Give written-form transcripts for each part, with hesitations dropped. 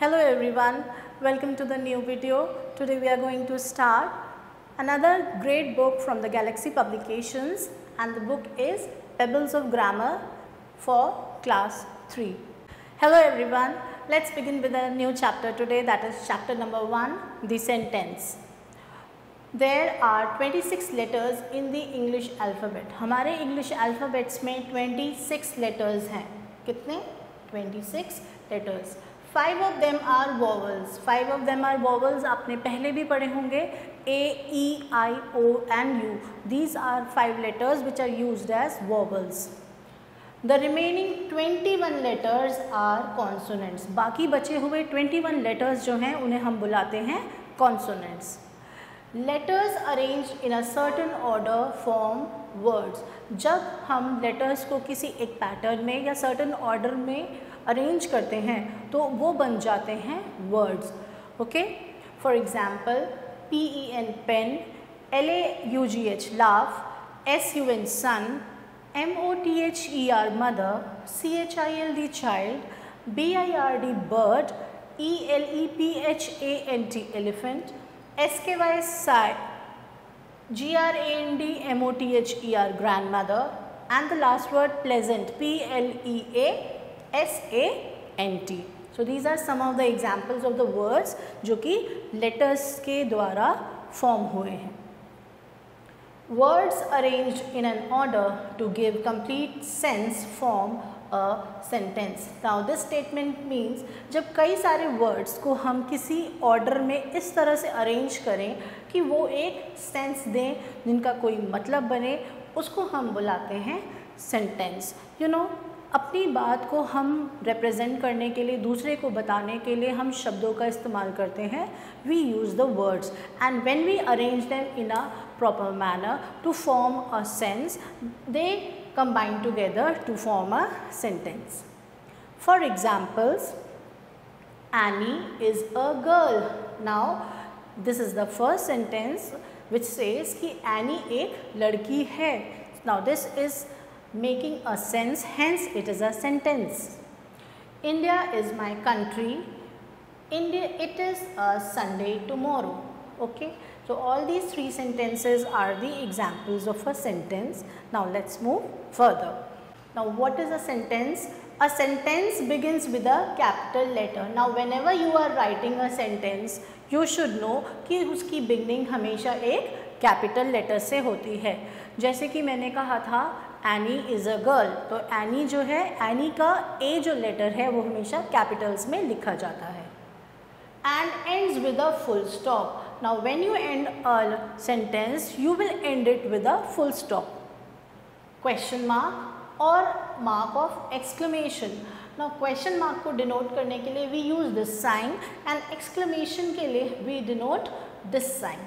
Hello everyone, welcome to the new video. Today we are going to start another great book from the Galaxy Publications, and the book is Pebbles of Grammar for Class 3. Hello everyone, let's begin with a new chapter today, that is chapter number 1, the sentence. There are 26 letters in the English alphabet. हमारे English alphabets में 26 letters हैं. कितने? 26 letters. 5 of them are vowels. 5 of them are vowels. आपने पहले भी पढ़े होंगे. A, E, I, O and U. These are 5 letters which are used as vowels. The remaining 21 letters are consonants. बाकी बचे हुए 21 letters जो हैं उन्हें हम बुलाते हैं consonants. Letters arranged in a certain order form words. जब हम letters को किसी एक pattern में या certain order में arrange करते हैं तो वो बन जाते हैं words. Okay? For example, P-E-N pen, L-A-U-G-H laugh, S-U-N sun, M-O-T-H-E-R mother, C-H-I-L-D child, B-I-R-D bird, E-L-E-P-H-A-N-T elephant, S-K-Y sigh, G-R-A-N-D-M-O-T-H-E-R grandmother, and the last word pleasant, P-L-E-A-S-A-N-T. So these are some of the examples of the words जो कि letters के द्वारा form हुए हैं. Words arranged in an order to give complete sense form a sentence. Now this statement means जब कई सारे words को हम किसी order में इस तरह से arrange करें कि वो एक sense दें, जिनका कोई मतलब बने, उसको हम बुलाते हैं sentence. You know, अपनी बात को हम represent करने के लिए, दूसरे को बताने के लिए हम शब्दों का इस्तेमाल करते हैं. We use the words, and when we arrange them in a proper manner to form a sense, they combine together to form a sentence. For examples, Annie is a girl. Now this is the first sentence which says कि Annie एक लड़की है. Now this is making a sense, hence it is a sentence. India is my country. India, it is a Sunday tomorrow. Okay, so all these three sentences are the examples of a sentence. Now let's move further. Now what is a sentence? A sentence begins with a capital letter. Now whenever you are writing a sentence, you should know कि उसकी beginning हमेशा एक capital letter से होती है. जैसे कि मैंने कहा था Annie is a girl, तो Annie जो है, Annie का A जो letter है वो हमेशा capitals में लिखा जाता है. And ends with a full stop. Now when you end a sentence, you will end it with a full stop, question mark or mark of exclamation. Now question mark को denote करने के लिए we use this sign, and exclamation के लिए we denote this sign.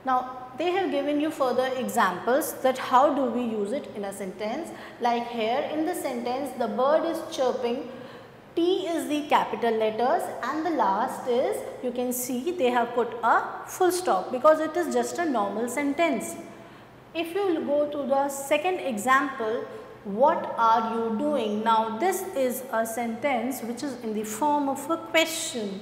Now they have given you further examples that how do we use it in a sentence. Like here in the sentence, the bird is chirping. T is the capital letters, and the last is, you can see they have put a full stop because it is just a normal sentence. If you go to the second example, what are you doing? Now this is a sentence which is in the form of a question.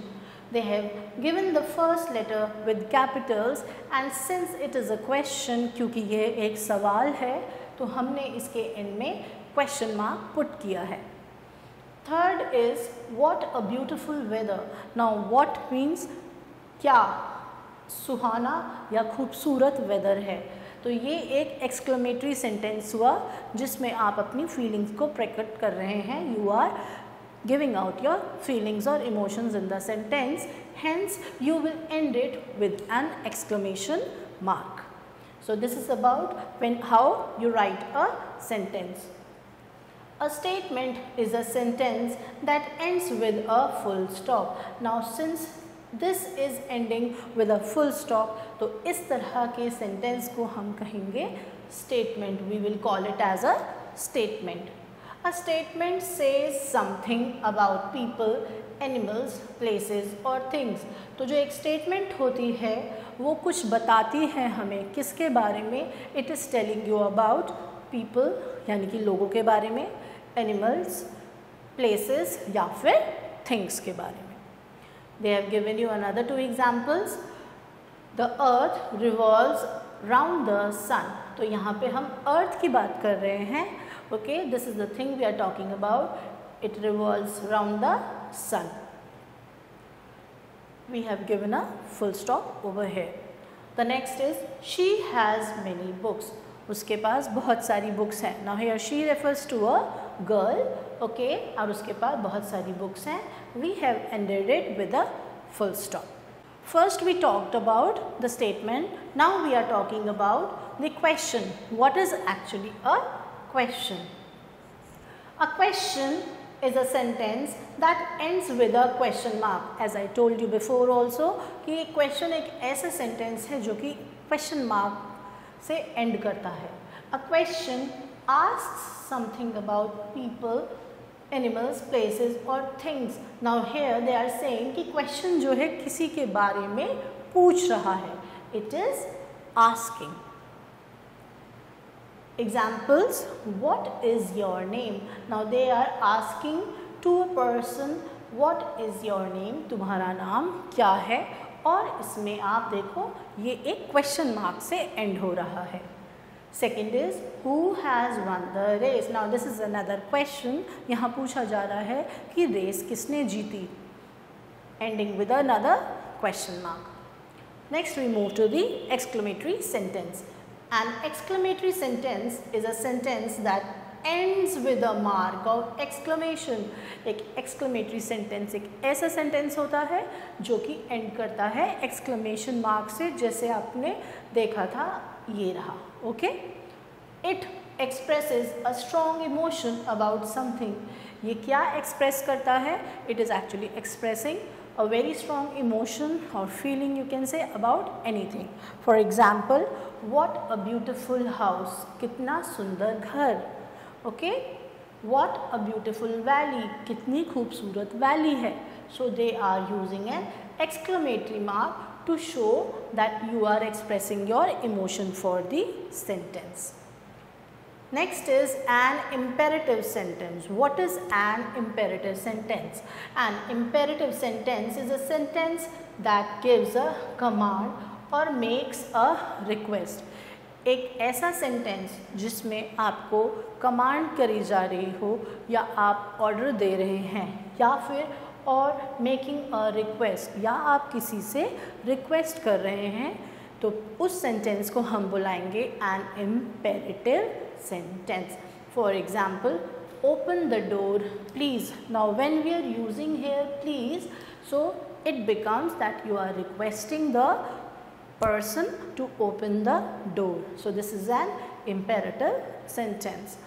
They have given the first letter with capitals, and since it is a question, क्योंकि ये एक सवाल है, तो हमने इसके end में question mark put किया है. Third is what a beautiful weather. Now what means क्या सुहाना या खूबसूरत weather है. तो ये एक exclamatory sentence हुआ जिसमें आप अपनी feelings को प्रकट कर रहे हैं. You are giving out your feelings or emotions in the sentence, hence you will end it with an exclamation mark. So this is about how you write a sentence. A statement is a sentence that ends with a full stop. Now since this is ending with a full stop, तो इस तरह के sentence को हम कहेंगे statement. We will call it as a statement. A statement says something about people, animals, places or things. तो जो एक statement होती है वो कुछ बताती है हमें किसके बारे में. It is telling you about people यानी कि लोगों के बारे में, animals, places या फिर things के बारे में. They have given you another two examples. The earth revolves round the sun. तो यहाँ पे हम earth की बात कर रहे हैं. Okay, this is the thing we are talking about. It revolves round the sun. We have given a full stop over here. The next is she has many books. उसके पास बहुत सारी books हैं. Now here she refers to a girl. Okay, और उसके पास बहुत सारी books हैं. We have ended it with a full stop. First we talked about the statement. Now we are talking about the question. What is actually a question? A question is a sentence that ends with a question mark. As I told you before also कि question एक ऐसा sentence है जो कि question mark से end करता है. A question asks something about people, animals, places or things. Now here they are saying कि question जो है किसी के बारे में पूछ रहा है. It is asking. Examples, what is your name? Now they are asking to a person, what is your name? तुम्हारा नाम क्या है? और इसमें आप देखो ये एक question mark से end हो रहा है. Second is, who has won the race? Now this is another question. यहाँ पूछा जा रहा है कि रेस किसने जीती? Ending with another question mark. Next we move to the exclamatory sentence. An exclamatory sentence is a sentence that ends with a mark of exclamation. एक exclamatory sentence एक ऐसा sentence होता है जो कि end करता है exclamation mark से, जैसे आपने देखा था ये रहा. Okay? It expresses a strong emotion about something. ये क्या express करता है? It is actually expressing a very strong emotion or feeling, you can say, about anything. For example, what a beautiful house. कितना सुंदर घर. Okay? What a beautiful valley. कितनी खूबसूरत valley है. So they are using an exclamatory mark to show that you are expressing your emotion for the sentence. Next is an imperative sentence. What is an imperative sentence? An imperative sentence is a sentence that gives a command or makes a request. एक ऐसा sentence जिसमें आपको command करी जा रही हो या आप ऑर्डर दे रहे हैं या फिर और मेकिंग अ रिक्वेस्ट या आप किसी से रिक्वेस्ट कर रहे हैं, तो उस सेंटेंस को हम बुलाएंगे an imperative sentence. For example, open the door please. Now when we are using here please, so it becomes that you are requesting the person to open the door. So this is an imperative sentence.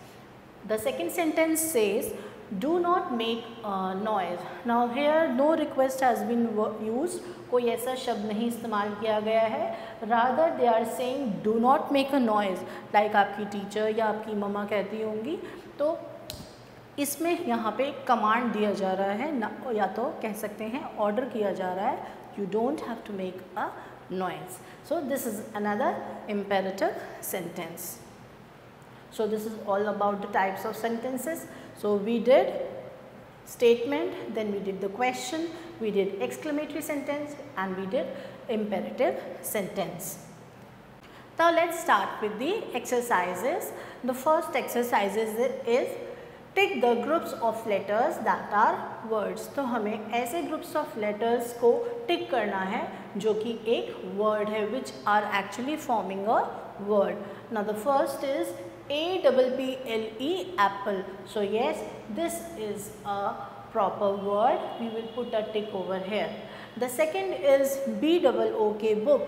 The second sentence says, do not make a noise. Now here no request has been used. कोई ऐसा शब्द नहीं इस्तेमाल किया गया है. Rather they are saying do not make a noise. Like आपकी teacher या आपकी मम्मा कहती होंगी, तो इसमें यहाँ पे कमांड दिया जा रहा है ना, या तो कह सकते हैं ऑर्डर किया जा रहा है. You don't have to make a noise. So this is another imperative sentence. So this is all about the types of sentences. So we did statement, then we did the question, we did exclamatory sentence, and we did imperative sentence. Now let's start with the exercises. The first exercise is tick the groups of letters that are words. तो हमें ऐसे groups of letters को tick करना है जो कि एक word है, which are actually forming a word. Now the first is A-double-P-L-E, apple. So yes, this is a proper word. We will put a tick over here. The second is B-double-O-K, book.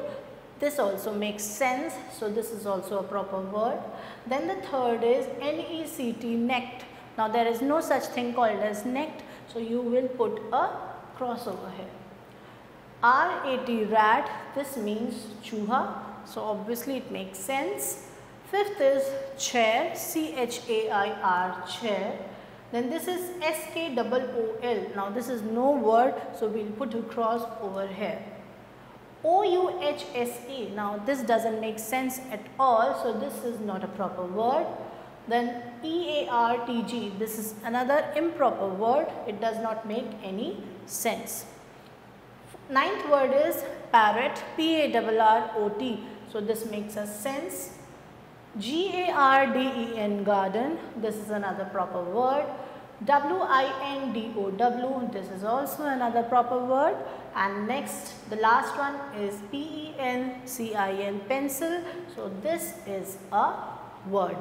This also makes sense. So this is also a proper word. Then the third is N-E-C-T, necked. Now there is no such thing called as necked. So you will put a cross over here. R-A-T, rat. This means chooha. So obviously it makes sense. Fifth is chair, C-H-A-I-R, chair. Then this is S-K-O-O-L. Now this is no word, so we'll put a cross over here. O-U-H-S-E. Now this doesn't make sense at all, so this is not a proper word. Then E-A-R-T-G. This is another improper word. It does not make any sense. Ninth word is parrot, P-A-R-R-O-T. So this makes a sense. G-A-R-D-E-N, garden. This is another proper word. W-I-N-D-O-W. This is also another proper word. And next, the last one is P-E-N-C-I-N, pencil. So this is a word.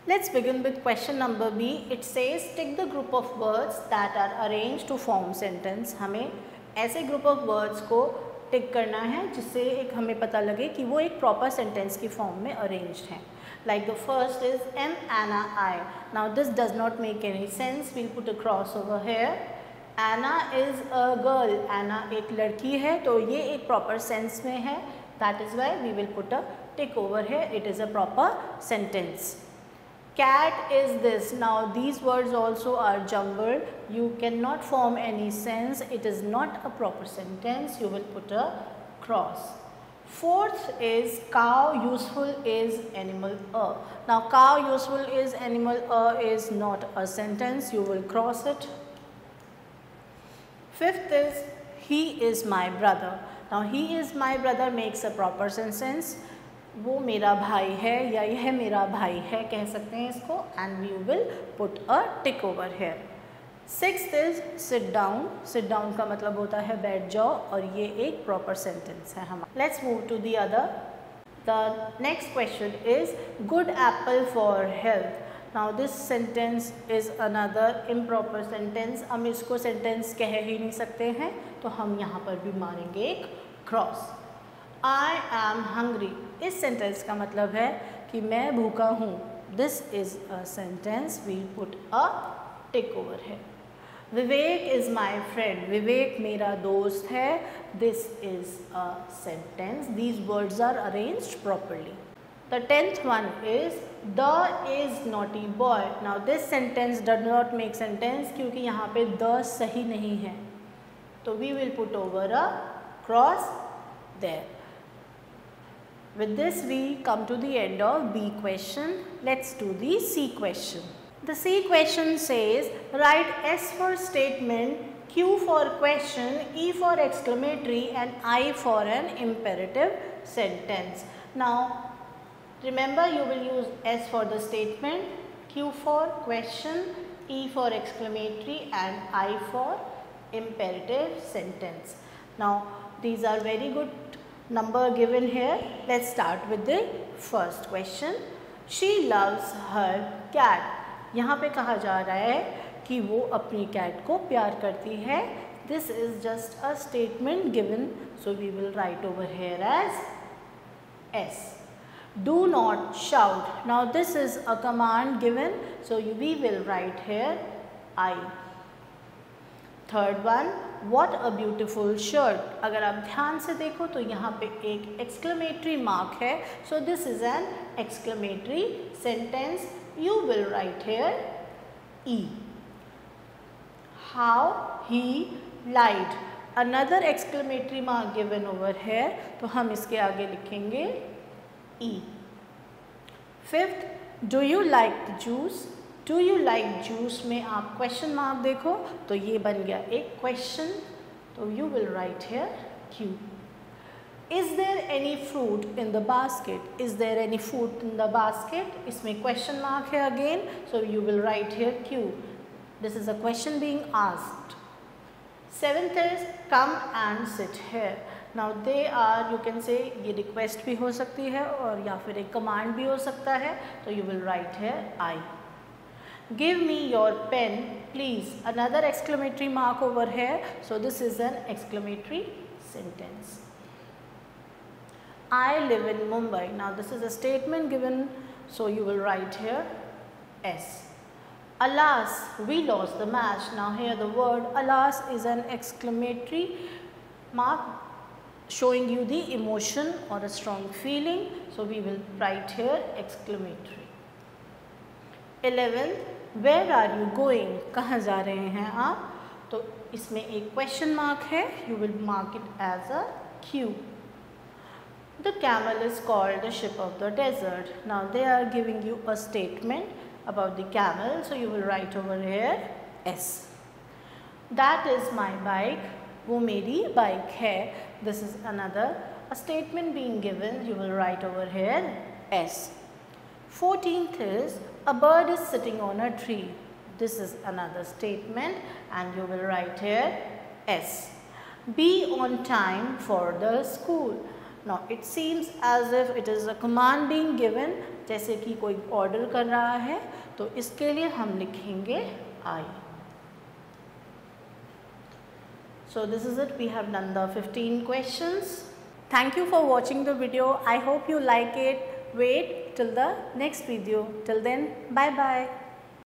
Let's begin with question number B. It says tick the group of words that are arranged to form sentence. हमें ऐसे group of words को टिक करना है जिससे एक हमें पता लगे कि वो एक proper sentence की form में arranged हैं. Like the first is M Anna I. Now this does not make any sense. We'll put a cross over here. Anna is a girl. Anna एक लड़की है तो ये एक proper sense में है. That is why we will put a tick over here. It is a proper sentence. Cat is this. Now these words also are jumbled. You cannot form any sense. It is not a proper sentence. You will put a cross. Fourth is cow, useful is animal a. Now cow, useful is animal a is not a sentence. You will cross it. Fifth is he is my brother. Now he is my brother makes a proper sentence. वो मेरा भाई है या यह मेरा भाई है कह सकते हैं इसको and we will put a tick over here. Sixth is sit down. Sit down का मतलब होता है बैठ जाओ और ये एक proper sentence है हमारा. Let's move to the other. The next question is good apple for health. Now this sentence is another improper sentence. हम इसको sentence कह ही नहीं सकते हैं तो हम यहाँ पर भी मारेंगे एक cross. I am hungry. इस sentence का मतलब है कि मैं भूखा हूँ. This is a sentence. We put a tick over here. Vivek is my friend. Vivek मेरा दोस्त है. This is a sentence. These words are arranged properly. The 10th one is the is naughty boy. Now this sentence does not make sentence क्योंकि यहाँ पे the सही नहीं है. तो we will put over a cross there. With this we come to the end of B question. Let's do the C question. The C question says write S for statement, Q for question, E for exclamatory and I for an imperative sentence. Now remember you will use S for the statement, Q for question, E for exclamatory and I for imperative sentence. Now these are very good number given here. Let's start with the first question. She loves her cat. यहाँ पे कहा जा रहा है कि वो अपनी cat को प्यार करती है. This is just a statement given, so we will write over here as S. Do not shout. Now this is a command given, so we will write here I. Third one, what a beautiful shirt. अगर आप ध्यान से देखो तो यहाँ पे एक exclamatory mark है, so this is an exclamatory sentence. You will write here E. How he lied. Another exclamatory mark given over here, तो हम इसके आगे लिखेंगे E. Fifth, do you like the juice? Do you like juice में आप question mark देखो तो ये बन गया एक question, तो you will write here Q. Is there any fruit in the basket? Is there any fruit in the basket? इसमें question mark है again, so you will write here Q. This is a question being asked. Seventh is come and sit here. Now they are, you can say ये request भी हो सकती है और या फिर एक command भी हो सकता है, तो you will write here I. Give me your pen, please. Another exclamatory mark over here, so this is an exclamatory sentence. I live in Mumbai. Now this is a statement given, so you will write here S. Alas, we lost the match. Now here the word alas is an exclamatory mark showing you the emotion or a strong feeling, so we will write here exclamatory. 11th, where are you going? कहाँ जा रहे हैं आप? तो इसमें एक question mark है, you will mark it as a Q. The camel is called the ship of the desert. Now they are giving you a statement about the camel, so you will write over here S. That is my bike. वो मेरी bike है. This is another a statement being given. You will write over here S. 14th is a bird is sitting on a tree. This is another statement and you will write here S. Be on time for the school. Now it seems as if it is a command being given, जैसे कि कोई order कर रहा है, तो इसके लिए हम लिखेंगे I. So this is it. We have done the 15 questions. Thank you for watching the video. I hope you like it. Wait till the next video. Till then, bye bye.